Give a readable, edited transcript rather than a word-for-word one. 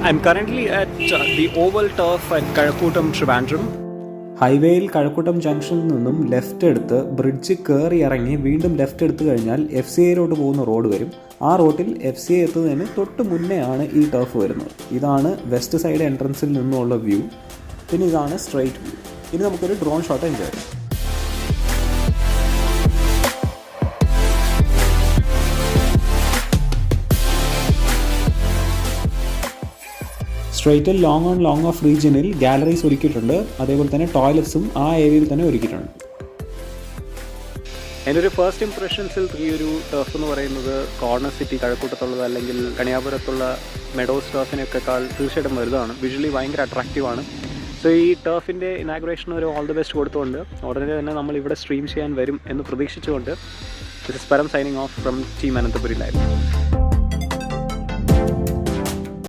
I'm currently at the Oval Turf at Kazhakkottam, Trivandrum. ഹൈവേയിൽ കഴക്കൂട്ടം ജംഗ്ഷനിൽ നിന്നും ലെഫ്റ്റ് എടുത്ത് ബ്രിഡ്ജ് കയറി ഇറങ്ങി വീണ്ടും ലെഫ്റ്റ് എടുത്തു കഴിഞ്ഞാൽ FCA പോകുന്ന റോഡ് വരും. ആ റോഡിൽ FCA എത്തുന്നതിന് തൊട്ട് മുന്നേ ആണ് ഈ ടർഫ് വരുന്നത്. ഇതാണ് വെസ്റ്റ് സൈഡ് എൻട്രൻസിൽ നിന്നുള്ള വ്യൂ. പിന്നെ ഇതാണ് സ്ട്രെയിറ്റ് വ്യൂ. ഇനി നമുക്കൊരു ഡ്രോൺ ഷോട്ട് എൻജോയ് ചെയ്യാം. സ്ട്രെയിറ്റിൽ ലോങ് ഓൺ ലോങ് ഓഫ് റീജിയനിൽ ഗാലറീസ് ഒരുക്കിയിട്ടുണ്ട്. അതേപോലെ തന്നെ ടോയ്ലറ്റ്സും ആ ഏരിയയിൽ തന്നെ ഒരുക്കിയിട്ടുണ്ട്. എൻ്റെ ഒരു ഫസ്റ്റ് ഇംപ്രഷൻസിൽ ഈ ഒരു ടർഫ് എന്ന് പറയുന്നത് കോർണർ സിറ്റി കഴക്കൂട്ടത്തുള്ളത് അല്ലെങ്കിൽ കണിയാപുരത്തുള്ള മെഡോസ് ടർഫിനൊക്കെക്കാൾ തീർച്ചയായിട്ടും വലുതാണ്. വിഷ്വലി ഭയങ്കര അട്രാക്റ്റീവാണ്. സോ ഈ ടർഫിൻ്റെ ഇനാഗുറേഷൻ ഒരു ഓൾ ദി ബെസ്റ്റ് കൊടുത്തുകൊണ്ട് ഉടനെ തന്നെ നമ്മൾ ഇവിടെ സ്ട്രീം ചെയ്യാൻ വരും എന്ന് പ്രതീക്ഷിച്ചുകൊണ്ട് ദിസ് ഇസ് പരം signing off from team Ananthapuri live.